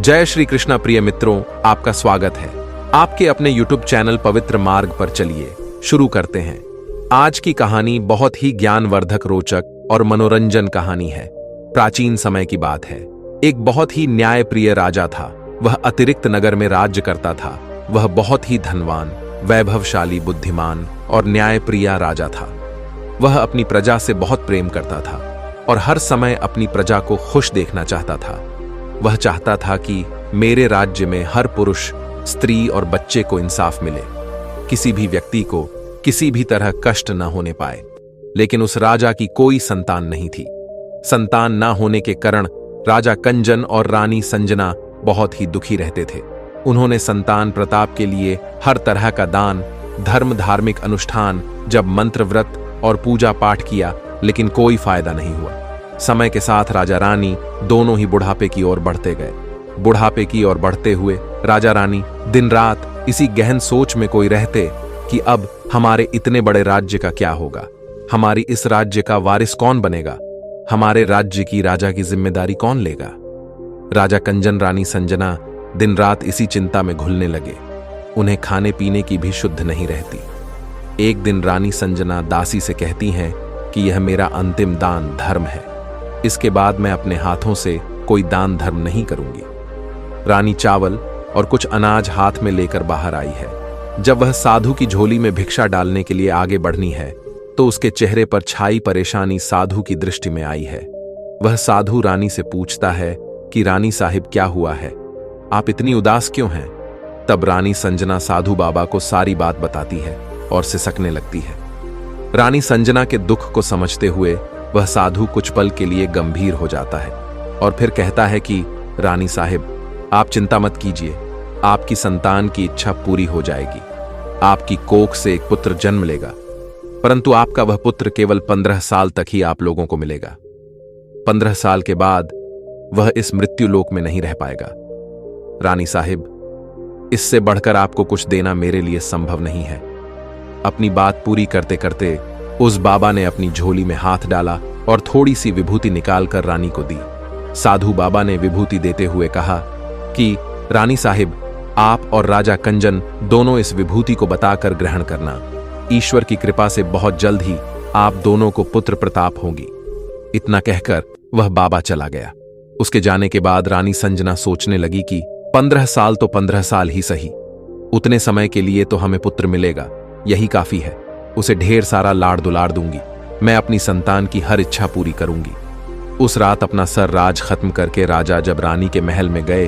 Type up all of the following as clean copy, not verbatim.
जय श्री कृष्णा प्रिय मित्रों, आपका स्वागत है आपके अपने YouTube चैनल पवित्र मार्ग पर। चलिए शुरू करते हैं। आज की कहानी बहुत ही ज्ञानवर्धक, रोचक और मनोरंजन कहानी है। प्राचीन समय की बात है। एक बहुत ही न्यायप्रिय राजा था। वह अतिरिक्त नगर में राज्य करता था। वह बहुत ही धनवान, वैभवशाली, बुद्धिमान और न्यायप्रिय राजा था। वह अपनी प्रजा से बहुत प्रेम करता था और हर समय अपनी प्रजा को खुश देखना चाहता था। वह चाहता था कि मेरे राज्य में हर पुरुष, स्त्री और बच्चे को इंसाफ मिले, किसी भी व्यक्ति को किसी भी तरह कष्ट न होने पाए। लेकिन उस राजा की कोई संतान नहीं थी। संतान न होने के कारण राजा कंजन और रानी संजना बहुत ही दुखी रहते थे। उन्होंने संतान प्रताप के लिए हर तरह का दान, धर्म, धार्मिक अनुष्ठान, जब मंत्र, व्रत और पूजा पाठ किया, लेकिन कोई फायदा नहीं हुआ। समय के साथ राजा रानी दोनों ही बुढ़ापे की ओर बढ़ते गए। बुढ़ापे की ओर बढ़ते हुए राजा रानी दिन रात इसी गहन सोच में कोई रहते कि अब हमारे इतने बड़े राज्य का क्या होगा, हमारी इस राज्य का वारिस कौन बनेगा, हमारे राज्य की राजा की जिम्मेदारी कौन लेगा। राजा कंजन, रानी संजना दिन रात इसी चिंता में घुलने लगे। उन्हें खाने पीने की भी शुद्ध नहीं रहती। एक दिन रानी संजना दासी से कहती हैं कि यह मेरा अंतिम दान धर्म है, इसके बाद मैं अपने हाथों से कोई दान धर्म नहीं करूंगी। रानी चावल और कुछ अनाज हाथ में लेकर बाहर आई है। जब वह साधु की झोली में भिक्षा डालने के लिए आगे बढ़नी है तो उसके चेहरे पर छाई परेशानी साधु की दृष्टि में आई है। वह साधु रानी से पूछता है कि रानी साहिब, क्या हुआ है, आप इतनी उदास क्यों हैं? तब रानी संजना साधु बाबा को सारी बात बताती है और सिसकने लगती है। रानी संजना के दुख को समझते हुए वह साधु कुछ पल के लिए गंभीर हो जाता है और फिर कहता है कि रानी साहिब, आप चिंता मत कीजिए, आपकी संतान की इच्छा पूरी हो जाएगी। आपकी कोख से एक पुत्र जन्म लेगा, परंतु आपका वह पुत्र केवल 15 साल तक ही आप लोगों को मिलेगा। 15 साल के बाद वह इस मृत्यु लोक में नहीं रह पाएगा। रानी साहिब, इससे बढ़कर आपको कुछ देना मेरे लिए संभव नहीं है। अपनी बात पूरी करते करते उस बाबा ने अपनी झोली में हाथ डाला और थोड़ी सी विभूति निकालकर रानी को दी। साधु बाबा ने विभूति देते हुए कहा कि रानी साहिब, आप और राजा कंजन दोनों इस विभूति को बताकर ग्रहण करना। ईश्वर की कृपा से बहुत जल्द ही आप दोनों को पुत्र प्रताप होगी। इतना कहकर वह बाबा चला गया। उसके जाने के बाद रानी संजना सोचने लगी कि 15 साल तो 15 साल ही सही, उतने समय के लिए तो हमें पुत्र मिलेगा, यही काफी है। उसे ढेर सारा लाड़ दुलार दूंगी, मैं अपनी संतान की हर इच्छा पूरी करूंगी। उस रात अपना सर राज खत्म करके राजा जब रानी के महल में गए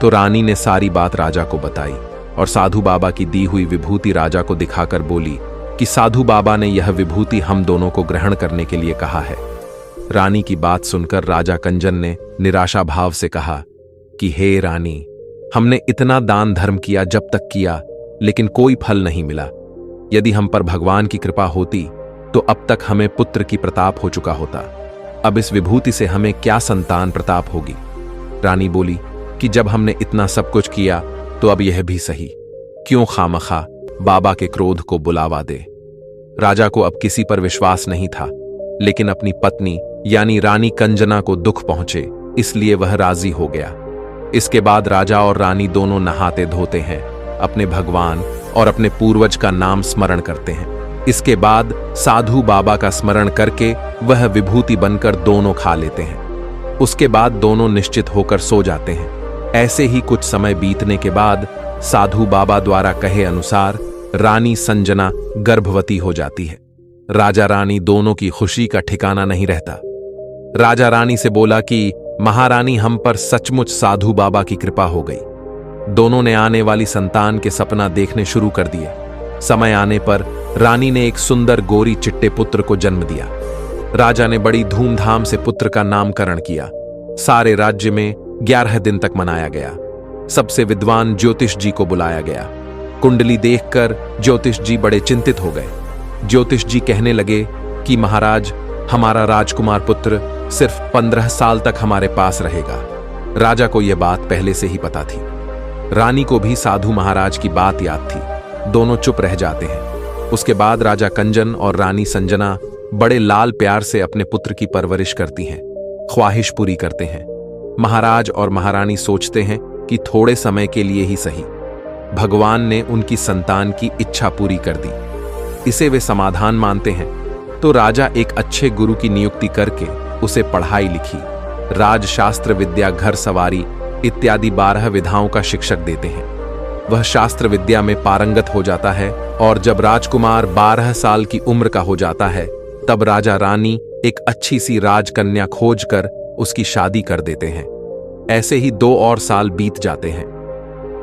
तो रानी ने सारी बात राजा को बताई और साधु बाबा की दी हुई विभूति राजा को दिखाकर बोली कि साधु बाबा ने यह विभूति हम दोनों को ग्रहण करने के लिए कहा है। रानी की बात सुनकर राजा कंजन ने निराशा भाव से कहा कि हे रानी, हमने इतना दान धर्म किया, जब तक किया, लेकिन कोई फल नहीं मिला। यदि हम पर भगवान की कृपा होती तो अब तक हमें पुत्र की प्रताप हो चुका होता। अब इस विभूति से हमें क्या संतान प्रताप होगी। रानी बोली कि जब हमने इतना सब कुछ किया तो अब यह भी सही, क्यों खामखा बाबा के क्रोध को बुलावा दे। राजा को अब किसी पर विश्वास नहीं था, लेकिन अपनी पत्नी यानी रानी कंजना को दुख पहुंचे, इसलिए वह राजी हो गया। इसके बाद राजा और रानी दोनों नहाते धोते हैं, अपने भगवान और अपने पूर्वज का नाम स्मरण करते हैं। इसके बाद साधु बाबा का स्मरण करके वह विभूति बनकर दोनों खा लेते हैं। उसके बाद दोनों निश्चित होकर सो जाते हैं। ऐसे ही कुछ समय बीतने के बाद साधु बाबा द्वारा कहे अनुसार रानी संजना गर्भवती हो जाती है। राजा रानी दोनों की खुशी का ठिकाना नहीं रहता। राजा रानी से बोला कि महारानी, हम पर सचमुच साधु बाबा की कृपा हो गई। दोनों ने आने वाली संतान के सपना देखने शुरू कर दिए। समय आने पर रानी ने एक सुंदर गोरी चिट्टे पुत्र को जन्म दिया। राजा ने बड़ी धूमधाम से पुत्र का नामकरण किया। सारे राज्य में 11 दिन तक मनाया गया। सबसे विद्वान ज्योतिष जी को बुलाया गया। कुंडली देखकर ज्योतिष जी बड़े चिंतित हो गए। ज्योतिष जी कहने लगे कि महाराज, हमारा राजकुमार पुत्र सिर्फ 15 साल तक हमारे पास रहेगा। राजा को यह बात पहले से ही पता थी। रानी को भी साधु महाराज की बात याद थी। दोनों चुप रह जाते हैं। उसके बाद राजा कंजन और रानी संजना बड़े लाल प्यार से अपने पुत्र की परवरिश करती हैं, ख्वाहिश पूरी करते हैं। महाराज और महारानी सोचते हैं कि थोड़े समय के लिए ही सही भगवान ने उनकी संतान की इच्छा पूरी कर दी। इसे वे समाधान मानते हैं। तो राजा एक अच्छे गुरु की नियुक्ति करके उसे पढ़ाई लिखी, राजशास्त्र विद्या, घर सवारी इत्यादि 12 विधाओं का शिक्षक देते हैं। वह शास्त्र विद्या में पारंगत हो जाता है और जब राजकुमार 12 साल की उम्र का हो जाता है तब राजा रानी एक अच्छी सी राजकन्या खोजकर उसकी शादी कर देते हैं। ऐसे ही 2 और साल बीत जाते हैं।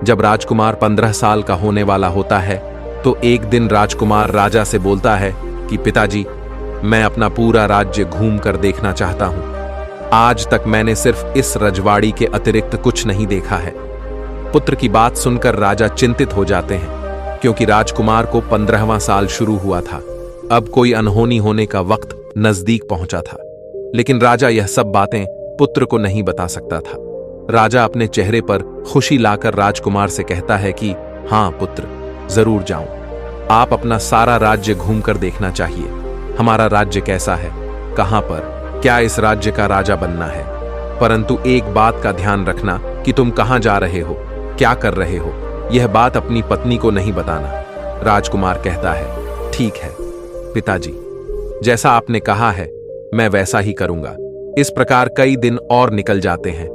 जब राजकुमार 15 साल का होने वाला होता है तो एक दिन राजकुमार राजा से बोलता है कि पिताजी, मैं अपना पूरा राज्य घूम कर देखना चाहता हूं। आज तक मैंने सिर्फ इस रजवाड़ी के अतिरिक्त कुछ नहीं देखा है। पुत्र की बात सुनकर राजा चिंतित हो जाते हैं, क्योंकि राजकुमार को 15वां साल शुरू हुआ था। अब कोई अनहोनी होने का वक्त नजदीक पहुंचा था। लेकिन राजा यह सब बातें पुत्र को नहीं बता सकता था। राजा अपने चेहरे पर खुशी लाकर राजकुमार से कहता है कि हां पुत्र, जरूर जाऊं। आप अपना सारा राज्य घूमकर देखना चाहिए। हमारा राज्य कैसा है, कहां पर, क्या इस राज्य का राजा बनना है। परंतु एक बात का ध्यान रखना कि तुम कहां जा रहे हो, क्या कर रहे हो, यह बात अपनी पत्नी को नहीं बताना। राजकुमार कहता है, ठीक है पिताजी, जैसा आपने कहा है मैं वैसा ही करूंगा। इस प्रकार कई दिन और निकल जाते हैं।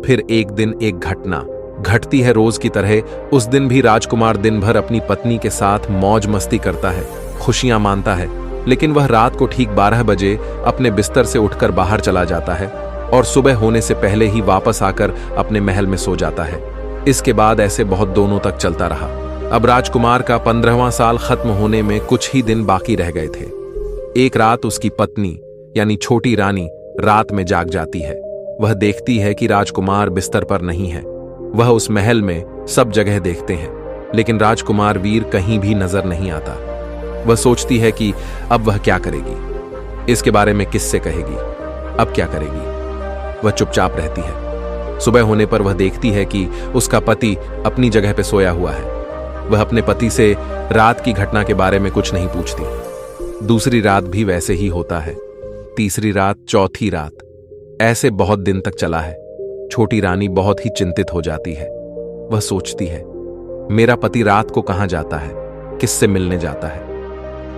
फिर एक दिन एक घटना घटती है रोज की तरह। उस दिन भी राजकुमार दिन भर अपनी पत्नी के साथ मौज मस्ती करता है, खुशियां मानता है। लेकिन वह रात को ठीक 12 बजे अपने बिस्तर से उठकर बाहर चला जाता है और सुबह होने से पहले ही वापस आकर अपने महल में सो जाता है। इसके बाद ऐसे बहुत दिनों तक चलता रहा। अब राजकुमार का 15वां साल खत्म होने में कुछ ही दिन बाकी रह गए थे। एक रात उसकी पत्नी यानी छोटी रानी रात में जाग जाती है। वह देखती है कि राजकुमार बिस्तर पर नहीं है। वह उस महल में सब जगह देखते हैं, लेकिन राजकुमार वीर कहीं भी नजर नहीं आता। वह सोचती है कि अब वह क्या करेगी, इसके बारे में किससे कहेगी, अब क्या करेगी। वह चुपचाप रहती है। सुबह होने पर वह देखती है कि उसका पति अपनी जगह पर सोया हुआ है। वह अपने पति से रात की घटना के बारे में कुछ नहीं पूछती। दूसरी रात भी वैसे ही होता है, तीसरी रात, चौथी रात, ऐसे बहुत दिन तक चला है। छोटी रानी बहुत ही चिंतित हो जाती है। वह सोचती है, मेरा पति रात को कहां जाता है, किससे मिलने जाता है।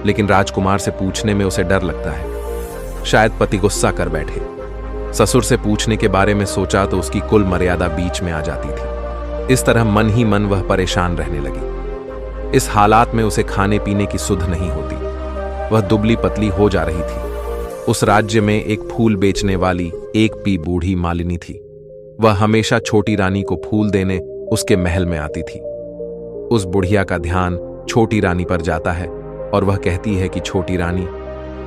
लेकिन राजकुमार से पूछने में उसे डर लगता है, शायद पति गुस्सा कर बैठे। ससुर से पूछने के बारे में सोचा तो उसकी कुल मर्यादा बीच में आ जाती थी। इस तरह मन ही मन वह परेशान रहने लगी। इस हालात में उसे खाने पीने की सुध नहीं होती। वह दुबली पतली हो जा रही थी। उस राज्य में एक फूल बेचने वाली एक पी बूढ़ी मालिनी थी। वह हमेशा छोटी रानी को फूल देने उसके महल में आती थी। उस बुढ़िया का ध्यान छोटी रानी पर जाता है और वह कहती है कि छोटी रानी,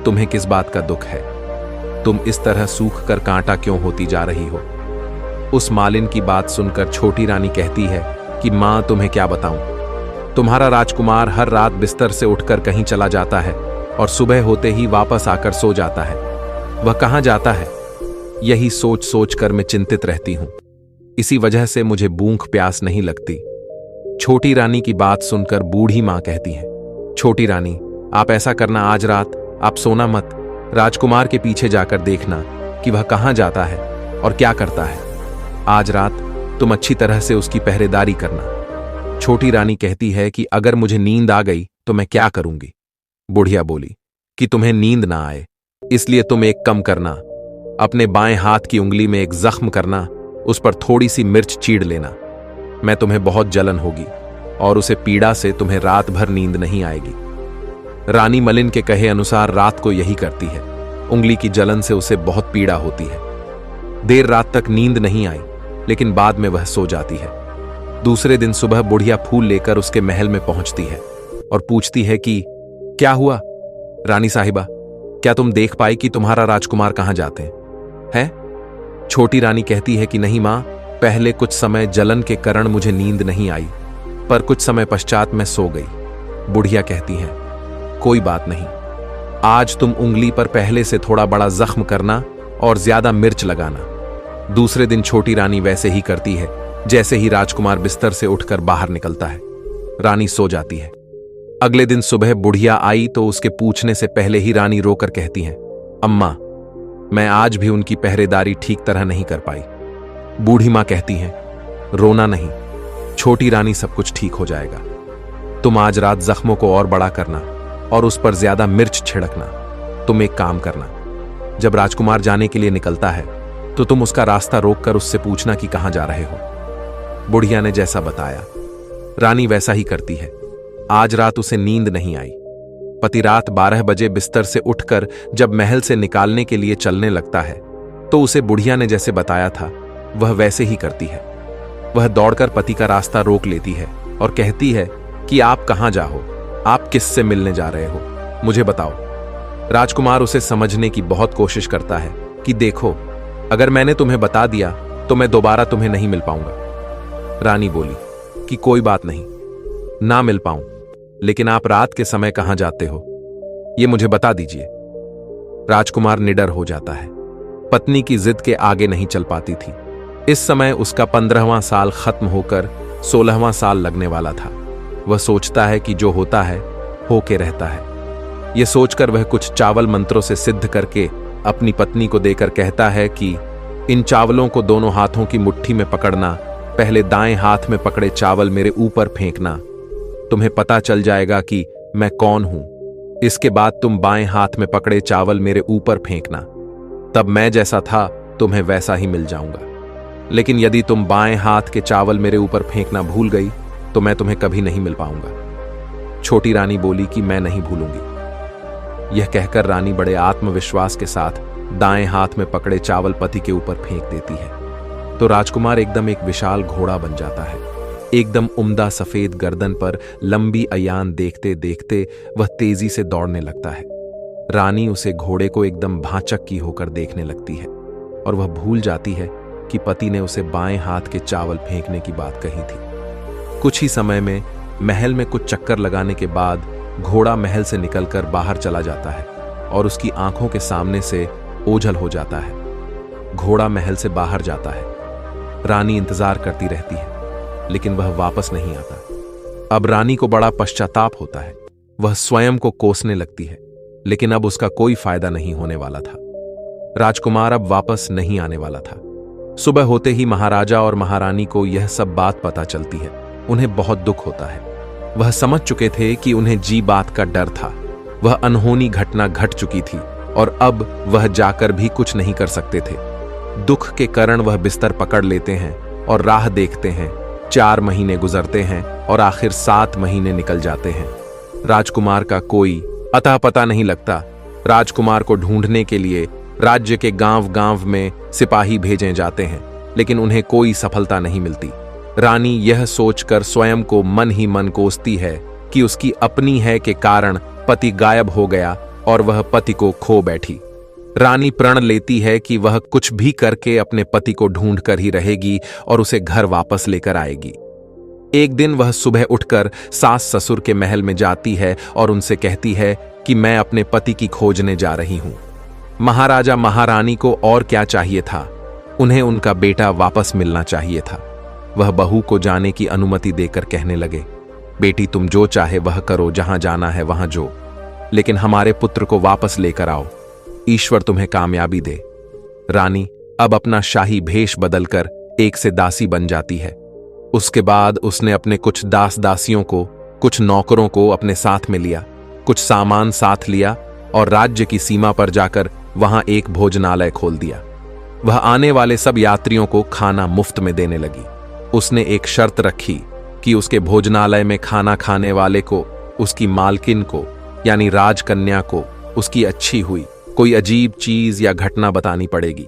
तुम्हें किस बात का दुख है, तुम इस तरह सूख कर कांटा क्यों होती जा रही हो। उस मालिन की बात सुनकर छोटी रानी कहती है कि मां, तुम्हें क्या बताऊं, तुम्हारा राजकुमार हर रात बिस्तर से उठकर कहीं चला जाता है और सुबह होते ही वापस आकर सो जाता है। वह कहां जाता है, यही सोच सोच कर मैं चिंतित रहती हूं। इसी वजह से मुझे भूख प्यास नहीं लगती। छोटी रानी की बात सुनकर बूढ़ी मां कहती है, छोटी रानी, आप ऐसा करना, आज रात आप सोना मत, राजकुमार के पीछे जाकर देखना कि वह कहां जाता है और क्या करता है। आज रात तुम अच्छी तरह से उसकी पहरेदारी करना। छोटी रानी कहती है कि अगर मुझे नींद आ गई तो मैं क्या करूंगी। बुढ़िया बोली कि तुम्हें नींद ना आए इसलिए तुम एक कम करना, अपने बाएं हाथ की उंगली में एक जख्म करना, उस पर थोड़ी सी मिर्च चीड़ लेना। मैं तुम्हें बहुत जलन होगी और उसे पीड़ा से तुम्हें रात भर नींद नहीं आएगी। रानी मलिन के कहे अनुसार रात को यही करती है। उंगली की जलन से उसे बहुत पीड़ा होती है। देर रात तक नींद नहीं आई, लेकिन बाद में वह सो जाती है। दूसरे दिन सुबह बुढ़िया फूल लेकर उसके महल में पहुंचती है और पूछती है कि क्या हुआ रानी साहिबा, क्या तुम देख पाई कि तुम्हारा राजकुमार कहां जाते हैं? छोटी रानी कहती है कि नहीं मां, पहले कुछ समय जलन के कारण मुझे नींद नहीं आई, पर कुछ समय पश्चात मैं सो गई। बुढ़िया कहती है, कोई बात नहीं, आज तुम उंगली पर पहले से थोड़ा बड़ा जख्म करना और ज्यादा मिर्च लगाना। दूसरे दिन छोटी रानी वैसे ही करती है। जैसे ही राजकुमार बिस्तर से उठकर बाहर निकलता है, रानी सो जाती है। अगले दिन सुबह बुढ़िया आई तो उसके पूछने से पहले ही रानी रोकर कहती है, अम्मा, मैं आज भी उनकी पहरेदारी ठीक तरह नहीं कर पाई। बूढ़ी मां कहती हैं, रोना नहीं, छोटी रानी, सब कुछ ठीक हो जाएगा। तुम आज रात जख्मों को और बड़ा करना और उस पर ज्यादा मिर्च छिड़कना। तुम एक काम करना, जब राजकुमार जाने के लिए निकलता है तो तुम उसका रास्ता रोककर उससे पूछना कि कहां जा रहे हो। बुढ़िया ने जैसा बताया रानी वैसा ही करती है। आज रात उसे नींद नहीं आई। पति रात 12 बजे बिस्तर से उठकर जब महल से निकालने के लिए चलने लगता है तो उसे बुढ़िया ने जैसे बताया था वह वैसे ही करती है। वह दौड़कर पति का रास्ता रोक लेती है और कहती है कि आप कहां जाओ, आप किससे मिलने जा रहे हो, मुझे बताओ। राजकुमार उसे समझने की बहुत कोशिश करता है कि देखो, अगर मैंने तुम्हें बता दिया तो मैं दोबारा तुम्हें नहीं मिल पाऊंगा। रानी बोली कि कोई बात नहीं, ना मिल पाऊं, लेकिन आप रात के समय कहां जाते हो ये मुझे बता दीजिए। राजकुमार निडर हो जाता है। पत्नी की जिद के आगे नहीं चल पाती थी। इस समय उसका 15वां साल खत्म होकर 16वां साल लगने वाला था। वह सोचता है कि जो होता है होके रहता है। यह सोचकर वह कुछ चावल मंत्रों से सिद्ध करके अपनी पत्नी को देकर कहता है कि इन चावलों को दोनों हाथों की मुट्ठी में पकड़ना, पहले दाएं हाथ में पकड़े चावल मेरे ऊपर फेंकना, तुम्हें पता चल जाएगा कि मैं कौन हूं। इसके बाद तुम बाएं हाथ में पकड़े चावल मेरे ऊपर फेंकना, तब मैं जैसा था तुम्हें वैसा ही मिल जाऊंगा। लेकिन यदि तुम बाएं हाथ के चावल मेरे ऊपर फेंकना भूल गई तो मैं तुम्हें कभी नहीं मिल पाऊंगा। छोटी रानी बोली कि मैं नहीं भूलूंगी। यह कहकर रानी बड़े आत्मविश्वास के साथ दाएं हाथ में पकड़े चावल पति के ऊपर फेंक देती है तो राजकुमार एकदम एक विशाल घोड़ा बन जाता है। एकदम उम्दा सफेद गर्दन पर लंबी अयान देखते देखते वह तेजी से दौड़ने लगता है। रानी उसे घोड़े को एकदम भांचक की होकर देखने लगती है और वह भूल जाती है कि पति ने उसे बाएं हाथ के चावल फेंकने की बात कही थी। कुछ ही समय में महल में कुछ चक्कर लगाने के बाद घोड़ा महल से निकलकर बाहर चला जाता है और उसकी आंखों के सामने से ओझल हो जाता है। घोड़ा महल से बाहर जाता है। रानी इंतजार करती रहती है लेकिन वह वापस नहीं आता। अब रानी को बड़ा पश्चाताप होता है। वह स्वयं को कोसने लगती है लेकिन अब उसका कोई फायदा नहीं होने वाला था। राजकुमार अब वापस नहीं आने वाला था। सुबह होते ही महाराजा और महारानी को यह सब बात पता चलती है। उन्हें बहुत दुख होता है। वह समझ चुके थे कि उन्हें जी बात का डर था। वह अनहोनी घटना घट चुकी थी और अब वह जाकर भी कुछ नहीं कर सकते थे। दुख के कारण वह बिस्तर पकड़ लेते हैं और राह देखते हैं। 4 महीने गुजरते हैं और आखिर 7 महीने निकल जाते हैं। राजकुमार का कोई अता पता नहीं लगता। राजकुमार को ढूंढने के लिए राज्य के गांव-गांव में सिपाही भेजे जाते हैं लेकिन उन्हें कोई सफलता नहीं मिलती। रानी यह सोचकर स्वयं को मन ही मन कोसती है कि उसकी अपनी है के कारण पति गायब हो गया और वह पति को खो बैठी। रानी प्रण लेती है कि वह कुछ भी करके अपने पति को ढूंढ कर ही रहेगी और उसे घर वापस लेकर आएगी। एक दिन वह सुबह उठकर सास ससुर के महल में जाती है और उनसे कहती है कि मैं अपने पति की खोजने जा रही हूं। महाराजा महारानी को और क्या चाहिए था, उन्हें उनका बेटा वापस मिलना चाहिए था। वह बहू को जाने की अनुमति देकर कहने लगे, बेटी तुम जो चाहे वह करो, जहां जाना है वहां जो, लेकिन हमारे पुत्र को वापस लेकर आओ। ईश्वर तुम्हें कामयाबी दे। रानी अब अपना शाही भेष बदलकर एक से दासी बन जाती है। उसके बाद उसने अपने कुछ दास दासियों को, कुछ नौकरों को अपने साथ में लिया, कुछ सामान साथ लिया और राज्य की सीमा पर जाकर वहां एक भोजनालय खोल दिया। वह आने वाले सब यात्रियों को खाना मुफ्त में देने लगी। उसने एक शर्त रखी कि उसके भोजनालय में खाना खाने वाले को, उसकी मालकिन को यानी राजकन्या को, उसकी अच्छी हुई कोई अजीब चीज या घटना बतानी पड़ेगी।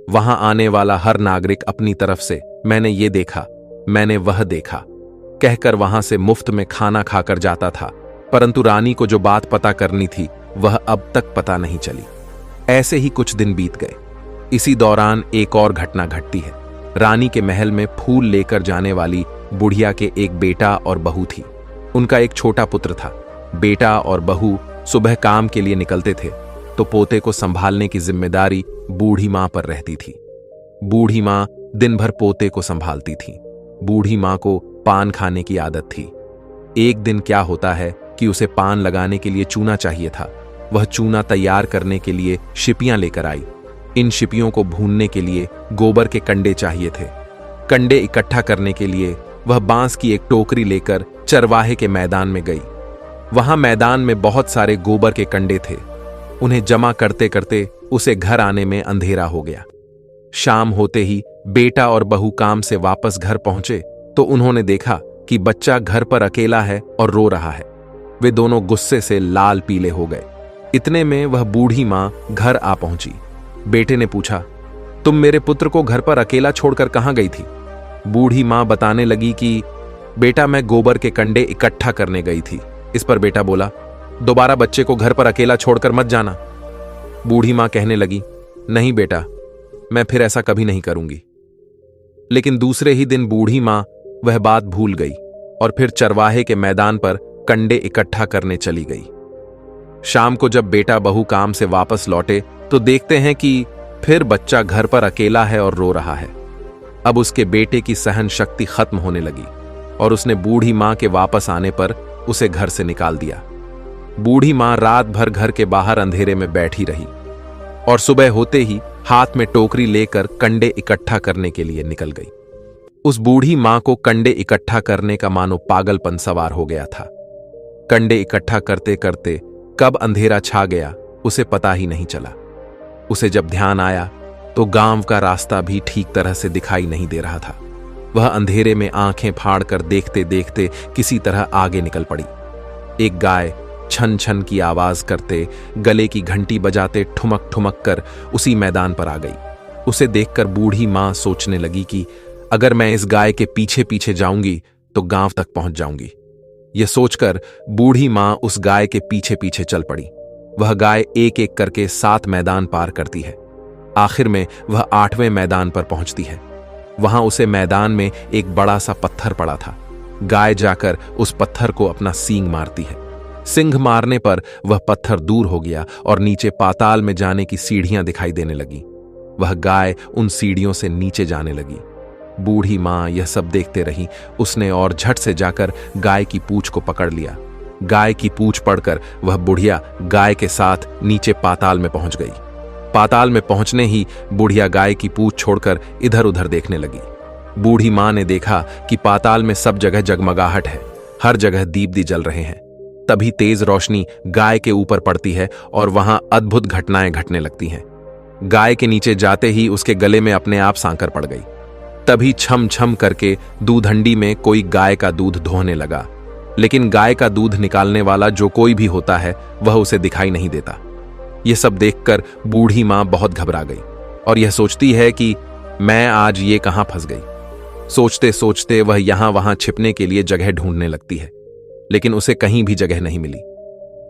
वहां आने वाला हर नागरिक अपनी तरफ से मैंने ये देखा, मैंने वह देखा कहकर वहां से मुफ्त में खाना खाकर जाता था। परंतु रानी को जो बात पता करनी थी वह अब तक पता नहीं चली। ऐसे ही कुछ दिन बीत गए। इसी दौरान एक और घटना घटती है। रानी के महल में फूल लेकर जाने वाली बुढ़िया के एक बेटा और बहू थी। उनका एक छोटा पुत्र था। बेटा और बहू सुबह काम के लिए निकलते थे तो पोते को संभालने की जिम्मेदारी बूढ़ी मां पर रहती थी। बूढ़ी मां दिन भर पोते को संभालती थी। बूढ़ी मां को पान खाने की आदत थी। एक दिन क्या होता है कि उसे पान लगाने के लिए चूना चाहिए था। वह चूना तैयार करने के लिए शिपियां लेकर आई। इन शिपियों को भूनने के लिए गोबर के कंडे चाहिए थे। कंडे इकट्ठा करने के लिए वह बांस की एक टोकरी लेकर चरवाहे के मैदान में गई। वहां मैदान में बहुत सारे गोबर के कंडे थे। उन्हें जमा करते करते उसे घर आने में अंधेरा हो गया। शाम होते ही बेटा और बहू काम से वापस घर पहुंचे तो उन्होंने देखा कि बच्चा घर पर अकेला है और रो रहा है। वे दोनों गुस्से से लाल पीले हो गए। इतने में वह बूढ़ी मां घर आ पहुंची। बेटे ने पूछा, तुम मेरे पुत्र को घर पर अकेला छोड़कर कहां गई थी? बूढ़ी मां बताने लगी कि बेटा, मैं गोबर के कंडे इकट्ठा करने गई थी। इस पर बेटा बोला, दोबारा बच्चे को घर पर अकेला छोड़कर मत जाना। बूढ़ी मां कहने लगी, नहीं बेटा, मैं फिर ऐसा कभी नहीं करूंगी। लेकिन दूसरे ही दिन बूढ़ी मां वह बात भूल गई और फिर चरवाहे के मैदान पर कंडे इकट्ठा करने चली गई। शाम को जब बेटा बहू काम से वापस लौटे तो देखते हैं कि फिर बच्चा घर पर अकेला है और रो रहा है। अब उसके बेटे की सहन शक्ति खत्म होने लगी और उसने बूढ़ी मां के वापस आने पर उसे घर से निकाल दिया। बूढ़ी मां रात भर घर के बाहर अंधेरे में बैठी रही और सुबह होते ही हाथ में टोकरी लेकर कंडे इकट्ठा करने के लिए निकल गई। उस बूढ़ी मां को कंडे इकट्ठा करने का मानो पागलपन सवार हो गया था। कंडे इकट्ठा करते करते कब अंधेरा छा गया उसे पता ही नहीं चला। उसे जब ध्यान आया तो गांव का रास्ता भी ठीक तरह से दिखाई नहीं दे रहा था। वह अंधेरे में आंखें फाड़कर देखते देखते किसी तरह आगे निकल पड़ी। एक गाय छन छन की आवाज करते, गले की घंटी बजाते ठुमक ठुमक कर उसी मैदान पर आ गई। उसे देखकर बूढ़ी मां सोचने लगी कि अगर मैं इस गाय के पीछे पीछे जाऊंगी तो गांव तक पहुंच जाऊंगी। यह सोचकर बूढ़ी मां उस गाय के पीछे पीछे चल पड़ी। वह गाय एक एक करके 7 मैदान पार करती है। आखिर में वह 8वें मैदान पर पहुंचती है। वहां उसे मैदान में एक बड़ा सा पत्थर पड़ा था। गाय जाकर उस पत्थर को अपना सींग मारती है। सींग मारने पर वह पत्थर दूर हो गया और नीचे पाताल में जाने की सीढ़ियां दिखाई देने लगी। वह गाय उन सीढ़ियों से नीचे जाने लगी। बूढ़ी मां यह सब देखते रही। उसने और झट से जाकर गाय की पूंछ को पकड़ लिया। गाय की पूंछ पड़कर वह बुढ़िया गाय के साथ नीचे पाताल में पहुंच गई। पाताल में पहुंचने ही बुढ़िया गाय की पूंछ छोड़कर इधर उधर देखने लगी। बूढ़ी मां ने देखा कि पाताल में सब जगह जगमगाहट है, हर जगह दीप दी जल रहे हैं। तभी तेज रोशनी गाय के ऊपर पड़ती है और वहां अद्भुत घटनाएं घटने लगती हैं। गाय के नीचे जाते ही उसके गले में अपने आप सांकर पड़ गई। तभी छम छम करके दूधहंडी में कोई गाय का दूध दोहने लगा, लेकिन गाय का दूध निकालने वाला जो कोई भी होता है वह उसे दिखाई नहीं देता। यह सब देखकर बूढ़ी मां बहुत घबरा गई और यह सोचती है कि मैं आज ये कहां फंस गई। सोचते सोचते वह यहां वहां छिपने के लिए जगह ढूंढने लगती है, लेकिन उसे कहीं भी जगह नहीं मिली।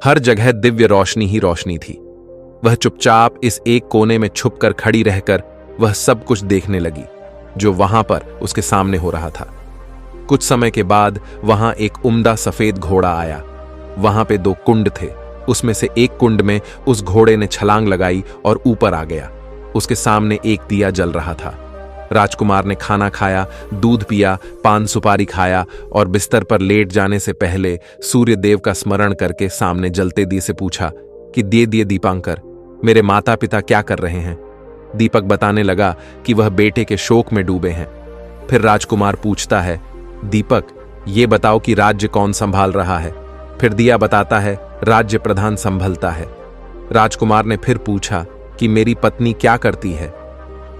हर जगह दिव्य रोशनी ही रोशनी थी। वह चुपचाप इस एक कोने में छुपकर खड़ी रहकर वह सब कुछ देखने लगी जो वहां पर उसके सामने हो रहा था। कुछ समय के बाद वहां एक उम्दा सफेद घोड़ा आया। वहां पे 2 कुंड थे। उसमें से एक कुंड में उस घोड़े ने छलांग लगाई और ऊपर आ गया। उसके सामने एक दिया जल रहा था। राजकुमार ने खाना खाया, दूध पिया, पान सुपारी खाया और बिस्तर पर लेट जाने से पहले सूर्य देव का स्मरण करके सामने जलते दिए से पूछा कि दिए दीपांकर, मेरे माता पिता क्या कर रहे हैं? दीपक बताने लगा कि वह बेटे के शोक में डूबे हैं। फिर राजकुमार पूछता है, दीपक ये बताओ कि राज्य कौन संभाल रहा है? फिर दिया बताता है, राज्य प्रधान संभलता है। राजकुमार ने फिर पूछा कि मेरी पत्नी क्या करती है?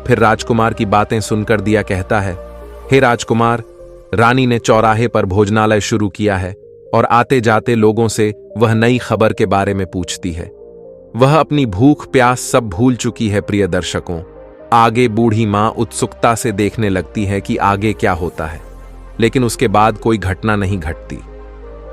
फिर राजकुमार की बातें सुनकर दिया कहता है, हे राजकुमार, रानी ने चौराहे पर भोजनालय शुरू किया है और आते जाते लोगों से वह नई खबर के बारे में पूछती है। वह अपनी भूख प्यास सब भूल चुकी है। प्रिय दर्शकों, आगे बूढ़ी मां उत्सुकता से देखने लगती है कि आगे क्या होता है, लेकिन उसके बाद कोई घटना नहीं घटती।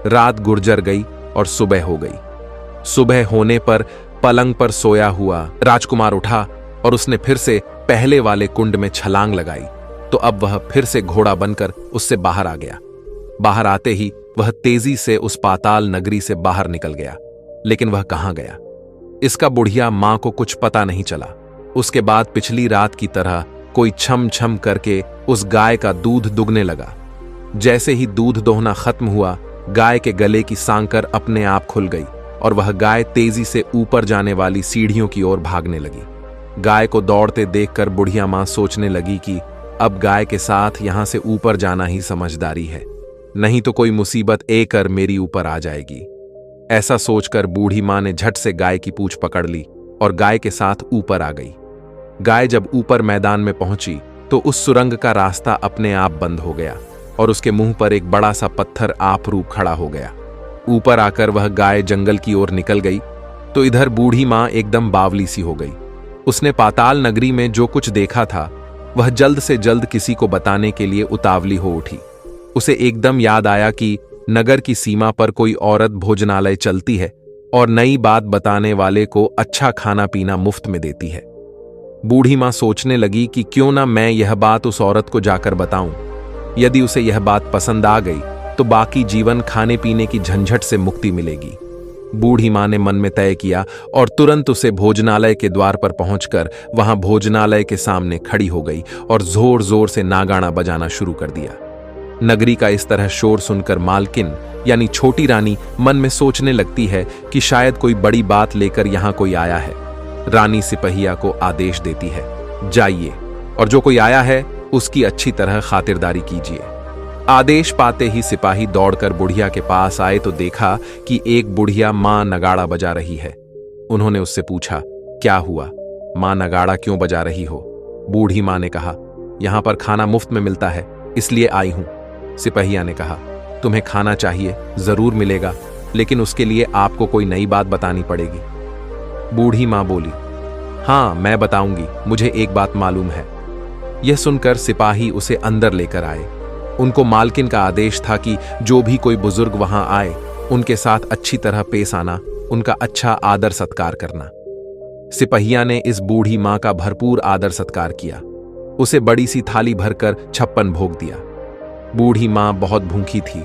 रात गुजर गई और सुबह हो गई। सुबह होने पर पलंग पर सोया हुआ राजकुमार उठा और उसने फिर से पहले वाले कुंड में छलांग लगाई, तो अब वह फिर से घोड़ा बनकर उससे बाहर आ गया। बाहर आते ही वह तेजी से उस पाताल नगरी से बाहर निकल गया, लेकिन वह कहां गया इसका बुढ़िया मां को कुछ पता नहीं चला। उसके बाद पिछली रात की तरह कोई छम छम करके उस गाय का दूध दुगने लगा। जैसे ही दूध दोहना खत्म हुआ, गाय के गले की सांकर अपने आप खुल गई और वह गाय तेजी से ऊपर जाने वाली सीढ़ियों की ओर भागने लगी। गाय को दौड़ते देखकर बुढ़िया मां सोचने लगी कि अब गाय के साथ यहां से ऊपर जाना ही समझदारी है, नहीं तो कोई मुसीबत एकर मेरी ऊपर आ जाएगी। ऐसा सोचकर बूढ़ी मां ने झट से गाय की पूंछ पकड़ ली और गाय के साथ ऊपर आ गई। गाय जब ऊपर मैदान में पहुंची तो उस सुरंग का रास्ता अपने आप बंद हो गया और उसके मुंह पर एक बड़ा सा पत्थर आपरूप खड़ा हो गया। ऊपर आकर वह गाय जंगल की ओर निकल गई तो इधर बूढ़ी मां एकदम बावली सी हो गई। उसने पाताल नगरी में जो कुछ देखा था वह जल्द से जल्द किसी को बताने के लिए उतावली हो उठी। उसे एकदम याद आया कि नगर की सीमा पर कोई औरत भोजनालय चलती है और नई बात बताने वाले को अच्छा खाना पीना मुफ्त में देती है। बूढ़ी मां सोचने लगी कि क्यों ना मैं यह बात उस औरत को जाकर बताऊं। यदि उसे यह बात पसंद आ गई तो बाकी जीवन खाने पीने की झंझट से मुक्ति मिलेगी। बूढ़ी मां ने मन में तय किया और तुरंत उसे भोजनालय के द्वार पर पहुंचकर वहां भोजनालय के सामने खड़ी हो गई और जोर जोर से नागाना बजाना शुरू कर दिया। नगरी का इस तरह शोर सुनकर मालकिन यानी छोटी रानी मन में सोचने लगती है कि शायद कोई बड़ी बात लेकर यहां कोई आया है। रानी सिपहिया को आदेश देती है, जाइए और जो कोई आया है उसकी अच्छी तरह खातिरदारी कीजिए। आदेश पाते ही सिपाही दौड़कर बुढ़िया के पास आए तो देखा कि एक बुढ़िया मां नगाड़ा बजा रही है। उन्होंने उससे पूछा, क्या हुआ मां, नगाड़ा क्यों बजा रही हो? बूढ़ी मां ने कहा, यहां पर खाना मुफ्त में मिलता है इसलिए आई हूं। सिपहिया ने कहा, तुम्हें खाना चाहिए, जरूर मिलेगा, लेकिन उसके लिए आपको कोई नई बात बतानी पड़ेगी। बूढ़ी मां बोली, हां मैं बताऊंगी, मुझे एक बात मालूम है। यह सुनकर सिपाही उसे अंदर लेकर आए। उनको मालकिन का आदेश था कि जो भी कोई बुजुर्ग वहां आए उनके साथ अच्छी तरह पेश आना, उनका अच्छा आदर सत्कार करना। सिपहिया ने इस बूढ़ी मां का भरपूर आदर सत्कार किया। उसे बड़ी सी थाली भरकर 56 भोग दिया। बूढ़ी मां बहुत भूखी थी,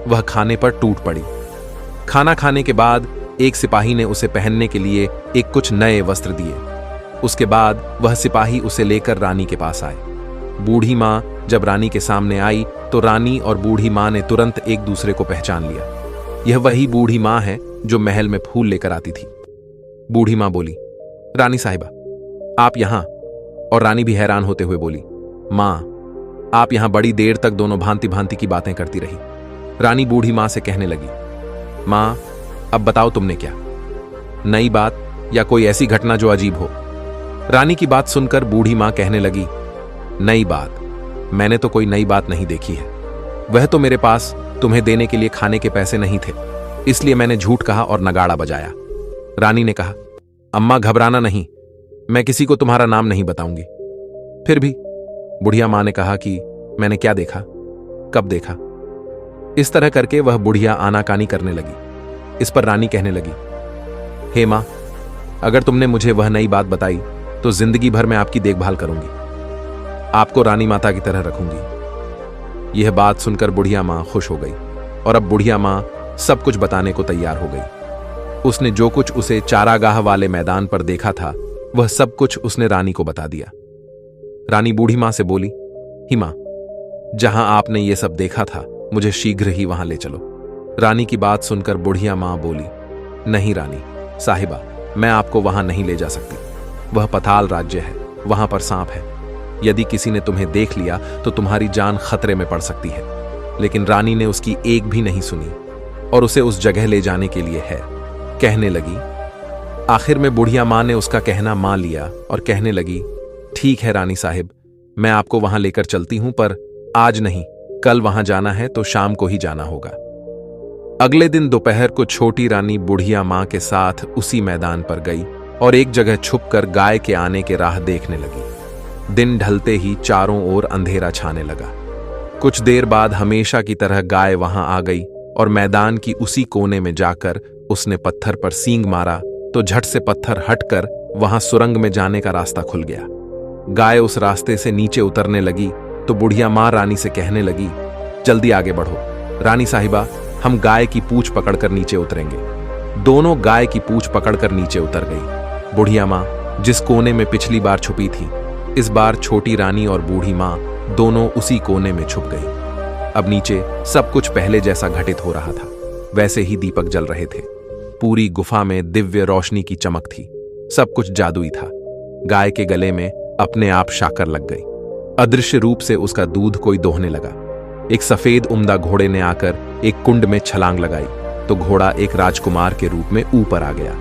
वह खाने पर टूट पड़ी। खाना खाने के बाद एक सिपाही ने उसे पहनने के लिए एक कुछ नए वस्त्र दिए। उसके बाद वह सिपाही उसे लेकर रानी के पास आए। बूढ़ी मां जब रानी के सामने आई तो रानी और बूढ़ी मां ने तुरंत एक दूसरे को पहचान लिया। यह वही बूढ़ी मां है जो महल में फूल लेकर आती थी। बूढ़ी मां बोली, रानी साहिबा आप यहां? और रानी भी हैरान होते हुए बोली, मां आप यहां बड़ी देर तक दोनों भांति भांति की बातें करती रही। रानी बूढ़ी मां से कहने लगी, मां अब बताओ तुमने क्या नई बात या कोई ऐसी घटना जो अजीब हो? रानी की बात सुनकर बूढ़ी मां कहने लगी, नई बात? मैंने तो कोई नई बात नहीं देखी है। वह तो मेरे पास तुम्हें देने के लिए खाने के पैसे नहीं थे, इसलिए मैंने झूठ कहा और नगाड़ा बजाया। रानी ने कहा, अम्मा घबराना नहीं, मैं किसी को तुम्हारा नाम नहीं बताऊंगी। फिर भी बुढ़िया मां ने कहा कि मैंने क्या देखा, कब देखा? इस तरह करके वह बुढ़िया आनाकानी करने लगी। इस पर रानी कहने लगी, हे मां अगर तुमने मुझे वह नई बात बताई तो जिंदगी भर मैं आपकी देखभाल करूंगी, आपको रानी माता की तरह रखूंगी। यह बात सुनकर बुढ़िया मां खुश हो गई और अब बुढ़िया मां सब कुछ बताने को तैयार हो गई। उसने जो कुछ उसे चारागाह वाले मैदान पर देखा था वह सब कुछ उसने रानी को बता दिया। रानी बूढ़ी मां से बोली, ही मां जहां आपने ये सब देखा था मुझे शीघ्र ही वहां ले चलो। रानी की बात सुनकर बुढ़िया मां बोली, नहीं रानी साहिबा मैं आपको वहां नहीं ले जा सकती। वह पताल राज्य है, वहां पर सांप है। यदि किसी ने तुम्हें देख लिया तो तुम्हारी जान खतरे में पड़ सकती है। लेकिन रानी ने उसकी एक भी नहीं सुनी और उसे उस जगह ले जाने के लिए है कहने लगी। आखिर में बुढ़िया मां ने उसका कहना मान लिया और कहने लगी, ठीक है रानी साहिब मैं आपको वहां लेकर चलती हूं, पर आज नहीं, कल वहां जाना है तो शाम को ही जाना होगा। अगले दिन दोपहर को छोटी रानी बुढ़िया मां के साथ उसी मैदान पर गई और एक जगह छुपकर गाय के आने के राह देखने लगी। दिन ढलते ही चारों ओर अंधेरा छाने लगा। कुछ देर बाद हमेशा की तरह गाय वहां आ गई और मैदान की उसी कोने में जाकर उसने पत्थर पर सींग मारा तो झट से पत्थर हटकर वहां सुरंग में जाने का रास्ता खुल गया। गाय उस रास्ते से नीचे उतरने लगी तो बुढ़िया मां रानी से कहने लगी, जल्दी आगे बढ़ो रानी साहिबा, हम गाय की पूंछ पकड़कर नीचे उतरेंगे। दोनों गाय की पूंछ पकड़कर नीचे उतर गई। बुढ़िया मां जिस कोने में पिछली बार छुपी थी, इस बार छोटी रानी और बूढ़ी मां दोनों उसी कोने में छुप गई। अब नीचे सब कुछ पहले जैसा घटित हो रहा था, वैसे ही दीपक जल रहे थे। पूरी गुफा में दिव्य रोशनी की चमक थी, सब कुछ जादुई था। गाय के गले में अपने आप शाकर लग गई। अदृश्य रूप से उसका दूध कोई दोहने लगा। एक सफेद उम्दा घोड़े ने आकर एक कुंड में छलांग लगाई तो घोड़ा एक राजकुमार के रूप में ऊपर आ गया।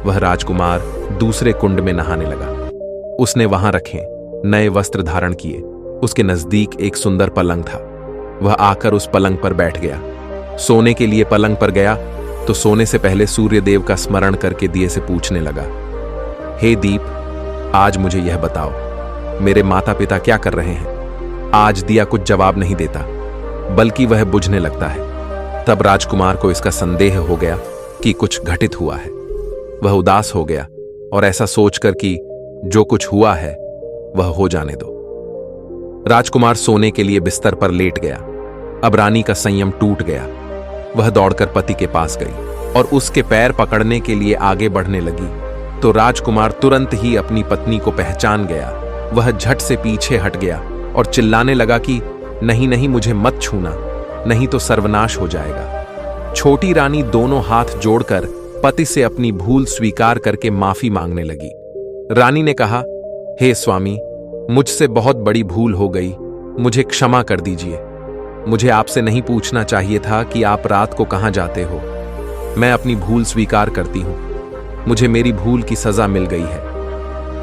वह राजकुमार दूसरे कुंड में नहाने लगा। उसने वहां रखे नए वस्त्र धारण किए। उसके नजदीक एक सुंदर पलंग था। वह आकर उस पलंग पर बैठ गया। सोने के लिए पलंग पर गया तो सोने से पहले सूर्यदेव का स्मरण करके दिए से पूछने लगा, हे दीप, आज मुझे यह बताओ, मेरे माता पिता क्या कर रहे हैं? आज दिया कुछ जवाब नहीं देता, बल्कि वह बुझने लगता है। तब राजकुमार को इसका संदेह हो गया कि कुछ घटित हुआ है। वह उदास हो गया और ऐसा सोचकर कि जो कुछ हुआ है वह हो जाने दो। राजकुमार सोने के लिए बिस्तर पर लेट गया। अब रानी का संयम टूट गया। वह दौड़कर पति के पास गई और उसके पैर पकड़ने के लिए आगे बढ़ने लगी तो राजकुमार तुरंत ही अपनी पत्नी को पहचान गया। वह झट से पीछे हट गया और चिल्लाने लगा कि नहीं नहीं, मुझे मत छूना, नहीं तो सर्वनाश हो जाएगा। छोटी रानी दोनों हाथ जोड़कर पति से अपनी भूल स्वीकार करके माफी मांगने लगी। रानी ने कहा, हे स्वामी, मुझसे बहुत बड़ी भूल हो गई, मुझे क्षमा कर दीजिए। मुझे आपसे नहीं पूछना चाहिए था कि आप रात को कहां जाते हो। मैं अपनी भूल स्वीकार करती हूं। मुझे मेरी भूल की सजा मिल गई है।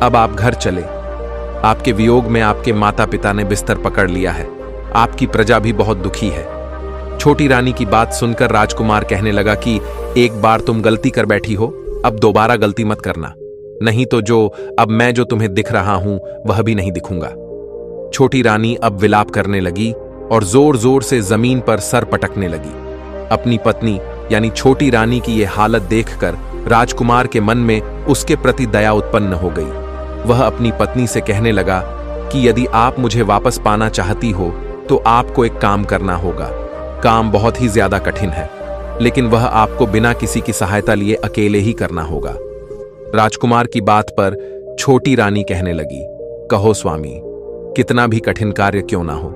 अब आप घर चले। आपके वियोग में आपके माता पिता ने बिस्तर पकड़ लिया है। आपकी प्रजा भी बहुत दुखी है। छोटी रानी की बात सुनकर राजकुमार कहने लगा कि एक बार तुम गलती कर बैठी हो, अब दोबारा गलती मत करना, नहीं तो अब मैं जो तुम्हें दिख रहा हूं वह भी नहीं दिखूंगा। छोटी रानी अब विलाप करने लगी और जोर जोर से जमीन पर सर पटकने लगी। अपनी पत्नी यानी छोटी रानी की यह हालत देखकर राजकुमार के मन में उसके प्रति दया उत्पन्न हो गई। वह अपनी पत्नी से कहने लगा कि यदि आप मुझे वापस पाना चाहती हो तो आपको एक काम करना होगा। काम बहुत ही ज्यादा कठिन है, लेकिन वह आपको बिना किसी की सहायता लिए अकेले ही करना होगा। राजकुमार की बात पर छोटी रानी कहने लगी, कहो स्वामी, कितना भी कठिन कार्य क्यों ना हो,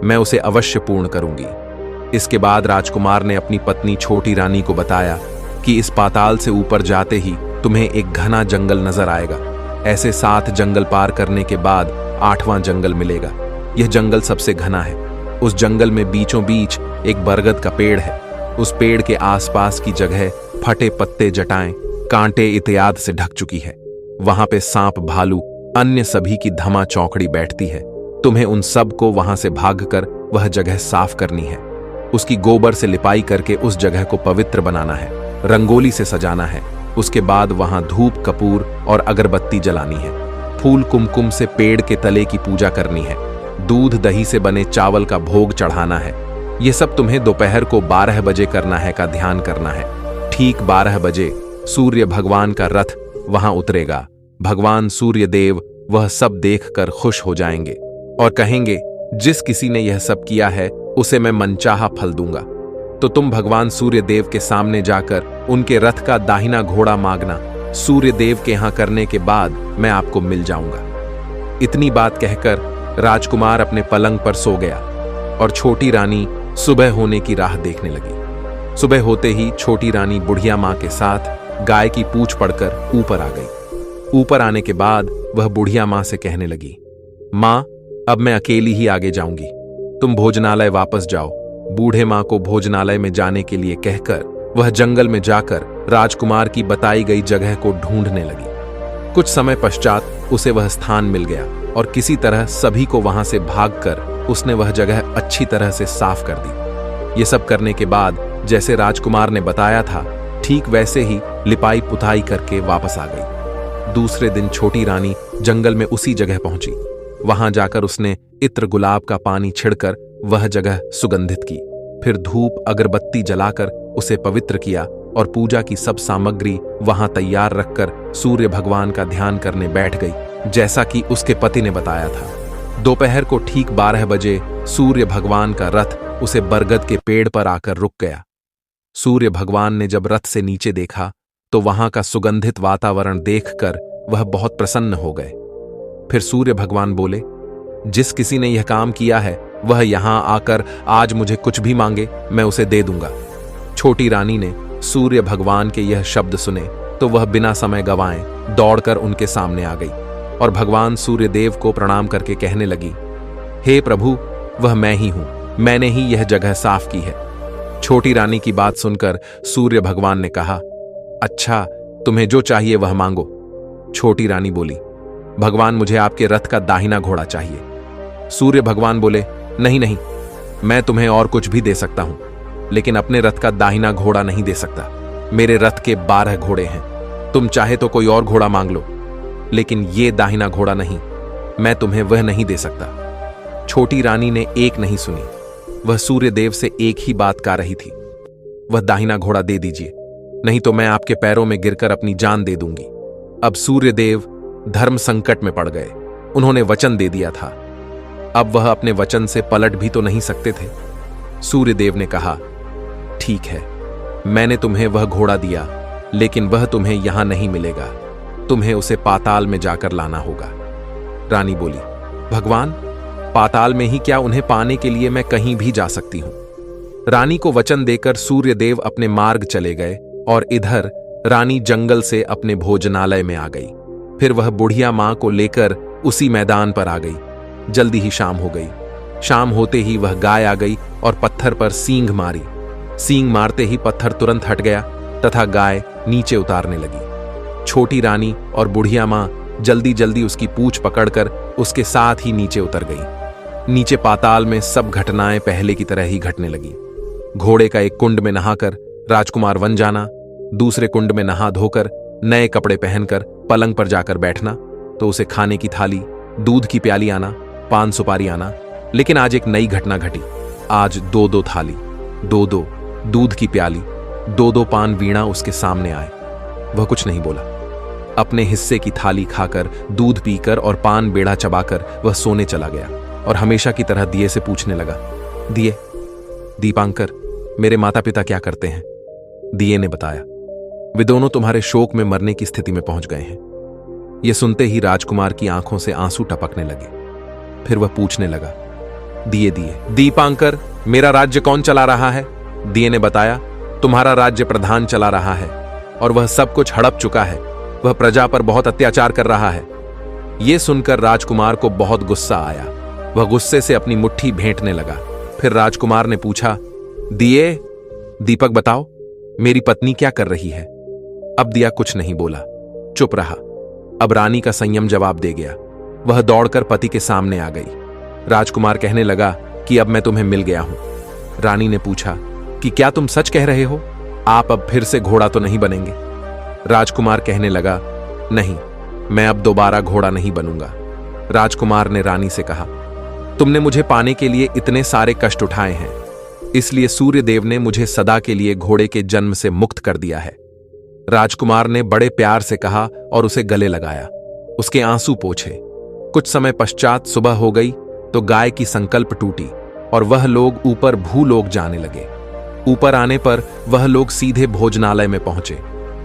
मैं उसे अवश्य पूर्ण करूंगी। इसके बाद राजकुमार ने अपनी पत्नी छोटी रानी को बताया कि इस पाताल से ऊपर जाते ही तुम्हें एक घना जंगल नजर आएगा। ऐसे 7 जंगल पार करने के बाद 8वां जंगल मिलेगा। यह जंगल सबसे घना है। उस जंगल में बीचों बीच एक बरगद का पेड़ है। उस पेड़ के आसपास की जगह फटे पत्ते, जटाएं, कांटे इत्यादि से ढक चुकी है। वहां पे सांप, भालू, अन्य सभी की धमा चौकड़ी बैठती है। तुम्हें उन सब को वहां से भागकर वह जगह साफ करनी है। उसकी गोबर से लिपाई करके उस जगह को पवित्र बनाना है। रंगोली से सजाना है। उसके बाद वहां धूप, कपूर और अगरबत्ती जलानी है। फूल कुमकुम से पेड़ के तले की पूजा करनी है। दूध दही से बने चावल का भोग चढ़ाना है। यह सब तुम्हें दोपहर को 12 बजे करना है का ध्यान करना है। ठीक 12 बजे सूर्य भगवान का रथ वहां उतरेगा। भगवान सूर्य देव वह सब देखकर खुश हो जाएंगे और कहेंगे, जिस किसी ने यह सब किया है उसे मैं मनचाहा फल दूंगा। तो तुम भगवान सूर्य देव के सामने जाकर उनके रथ का दाहिना घोड़ा मांगना। सूर्य देव के यहां करने के बाद मैं आपको मिल जाऊंगा। इतनी बात कहकर राजकुमार अपने पलंग पर सो गया और छोटी रानी सुबह होने की राह देखने लगी। सुबह होते ही छोटी रानी बुढ़िया मां के साथ गाय की पूंछ पड़कर ऊपर आ गई। ऊपर आने के बाद वह बुढ़िया मां से कहने लगी, मां, अब मैं अकेली ही आगे जाऊंगी, तुम भोजनालय वापस जाओ। बूढ़े मां को भोजनालय में जाने के लिए कहकर वह जंगल में जाकर राजकुमार की बताई गई जगह को ढूंढने लगी। कुछ समय पश्चात उसे वह स्थान मिल गया और किसी तरह सभी को वहां से भागकर उसने वह जगह अच्छी तरह से साफ कर दी। ये सब करने के बाद जैसे राजकुमार ने बताया था, ठीक वैसे ही लिपाई पुताई करके वापस आ गई। दूसरे दिन छोटी रानी जंगल में उसी जगह पहुंची। वहां जाकर उसने इत्र गुलाब का पानी छिड़कर वह जगह सुगंधित की। फिर धूप अगरबत्ती जलाकर उसे पवित्र किया और पूजा की सब सामग्री वहां तैयार रखकर सूर्य भगवान का ध्यान करने बैठ गई, जैसा कि उसके पति ने बताया था। दोपहर को ठीक 12 बजे सूर्य भगवान का रथ उसे बरगद के पेड़ पर आकर रुक गया। सूर्य भगवान ने जब रथ से नीचे देखा तो वहां का सुगंधित वातावरण देखकर वह बहुत प्रसन्न हो गए। फिर सूर्य भगवान बोले, जिस किसी ने यह काम किया है वह यहां आकर आज मुझे कुछ भी मांगे, मैं उसे दे दूंगा। छोटी रानी ने सूर्य भगवान के यह शब्द सुने तो वह बिना समय गंवाए दौड़कर उनके सामने आ गई और भगवान सूर्यदेव को प्रणाम करके कहने लगी, हे प्रभु, वह मैं ही हूं, मैंने ही यह जगह साफ की है। छोटी रानी की बात सुनकर सूर्य भगवान ने कहा, अच्छा, तुम्हें जो चाहिए वह मांगो। छोटी रानी बोली, भगवान, मुझे आपके रथ का दाहिना घोड़ा चाहिए। सूर्य भगवान बोले, नहीं नहीं, मैं तुम्हें और कुछ भी दे सकता हूं, लेकिन अपने रथ का दाहिना घोड़ा नहीं दे सकता। मेरे रथ के 12 घोड़े हैं, तुम चाहे तो कोई और घोड़ा मांग लो, लेकिन ये दाहिना घोड़ा नहीं, मैं तुम्हें वह नहीं दे सकता। छोटी रानी ने एक नहीं सुनी, वह सूर्य देव से एक ही बात कह रही थी, वह दाहिना घोड़ा दे दीजिए, नहीं तो मैं आपके पैरों में गिरकर अपनी जान दे दूंगी। अब सूर्य देव धर्म संकट में पड़ गए, उन्होंने वचन दे दिया था, अब वह अपने वचन से पलट भी तो नहीं सकते थे। सूर्य देव ने कहा, ठीक है, मैंने तुम्हें वह घोड़ा दिया, लेकिन वह तुम्हें यहां नहीं मिलेगा, तुम्हें उसे पाताल में जाकर लाना होगा। रानी बोली, भगवान, पाताल में ही क्या, उन्हें पाने के लिए मैं कहीं भी जा सकती हूं। रानी को वचन देकर सूर्यदेव अपने मार्ग चले गए और इधर रानी जंगल से अपने भोजनालय में आ गई। फिर वह बुढ़िया मां को लेकर उसी मैदान पर आ गई। जल्दी ही शाम हो गई। शाम होते ही वह गाय आ गई और पत्थर पर सींग मारी। सींग मारते ही पत्थर तुरंत हट गया तथा गाय नीचे उतारने लगी। छोटी रानी और बुढ़िया मां जल्दी जल्दी उसकी पूंछ पकड़कर उसके साथ ही नीचे उतर गई। नीचे पाताल में सब घटनाएं पहले की तरह ही घटने लगी। घोड़े का एक कुंड में नहाकर राजकुमार वन जाना, दूसरे कुंड में नहा धोकर नए कपड़े पहनकर पलंग पर जाकर बैठना, तो उसे खाने की थाली, दूध की प्याली आना, पान सुपारी आना। लेकिन आज एक नई घटना घटी। आज 2-2 थाली, 2-2 दूध की प्याली, 2-2 पान वीणा उसके सामने आए। वह कुछ नहीं बोला। अपने हिस्से की थाली खाकर, दूध पीकर और पान बेड़ा चबाकर वह सोने चला गया और हमेशा की तरह दिए से पूछने लगा, दिए, दीपांकर, मेरे माता पिता क्या करते हैं? दिए ने बताया, वे दोनों तुम्हारे शोक में मरने की स्थिति में पहुंच गए हैं। यह सुनते ही राजकुमार की आंखों से आंसू टपकने लगे। फिर वह पूछने लगा, दिए, दीपांकर, मेरा राज्य कौन चला रहा है? दिए ने बताया, तुम्हारा राज्य प्रधान चला रहा है और वह सब कुछ हड़प चुका है। वह प्रजा पर बहुत अत्याचार कर रहा है। यह सुनकर राजकुमार को बहुत गुस्सा आया। वह गुस्से से अपनी मुट्ठी भेंटने लगा। फिर राजकुमार ने पूछा, दिए, दीपक बताओ, मेरी पत्नी क्या कर रही है? अब दिया कुछ नहीं बोला, चुप रहा। अब रानी का संयम जवाब दे गया। वह दौड़कर पति के सामने आ गई। राजकुमार कहने लगा कि अब मैं तुम्हें मिल गया हूं। रानी ने पूछा कि क्या तुम सच कह रहे हो? आप अब फिर से घोड़ा तो नहीं बनेंगे? राजकुमार कहने लगा, नहीं, मैं अब दोबारा घोड़ा नहीं बनूंगा। राजकुमार ने रानी से कहा, तुमने मुझे पाने के लिए इतने सारे कष्ट उठाए हैं, इसलिए सूर्यदेव ने मुझे सदा के लिए घोड़े के जन्म से मुक्त कर दिया है। राजकुमार ने बड़े प्यार से कहा और उसे गले लगाया, उसके आंसू पोंछे। कुछ समय पश्चात सुबह हो गई तो गाय की संकल्प टूटी और वह लोग ऊपर भूलोक जाने लगे। ऊपर आने पर वह लोग सीधे भोजनालय में पहुंचे।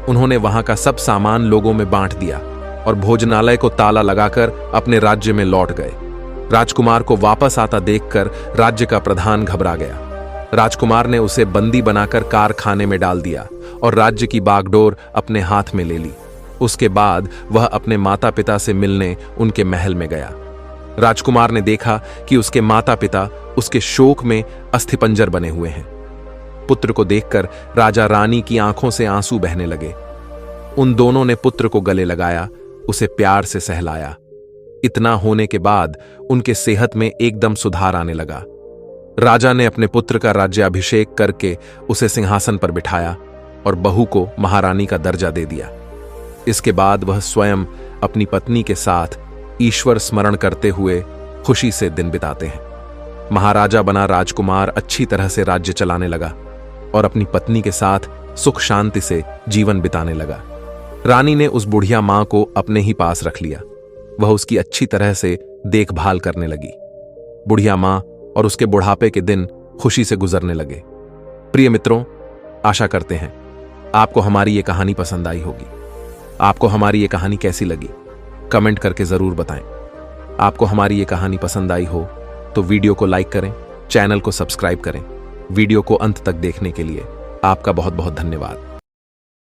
उन्होंने वहां का सब सामान लोगों में बांट दिया और भोजनालय को ताला लगाकर अपने राज्य में लौट गए। राजकुमार को वापस आता देखकर राज्य का प्रधान घबरा गया। राजकुमार ने उसे बंदी बनाकर कारखाने में डाल दिया और राज्य की बागडोर अपने हाथ में ले ली। उसके बाद वह अपने माता पिता से मिलने उनके महल में गया। राजकुमार ने देखा कि उसके माता पिता उसके शोक में अस्थिपंजर बने हुए हैं। पुत्र को देखकर राजा रानी की आंखों से आंसू बहने लगे। उन दोनों ने पुत्र को गले लगाया, उसे प्यार से सहलाया। इतना होने के बाद उनके सेहत में एकदम सुधार आने लगा। राजा ने अपने पुत्र का राज्याभिषेक करके उसे सिंहासन पर बिठाया और बहू को महारानी का दर्जा दे दिया। इसके बाद वह स्वयं अपनी पत्नी के साथ ईश्वर स्मरण करते हुए खुशी से दिन बिताते हैं। महाराजा बना राजकुमार अच्छी तरह से राज्य चलाने लगा और अपनी पत्नी के साथ सुख शांति से जीवन बिताने लगा। रानी ने उस बुढ़िया मां को अपने ही पास रख लिया। वह उसकी अच्छी तरह से देखभाल करने लगी। बुढ़िया मां और उसके बुढ़ापे के दिन खुशी से गुजरने लगे। प्रिय मित्रों, आशा करते हैं आपको हमारी ये कहानी पसंद आई होगी। आपको हमारी ये कहानी कैसी लगी कमेंट करके जरूर बताएं। आपको हमारी ये कहानी पसंद आई हो तो वीडियो को लाइक करें, चैनल को सब्सक्राइब करें। वीडियो को अंत तक देखने के लिए आपका बहुत बहुत धन्यवाद।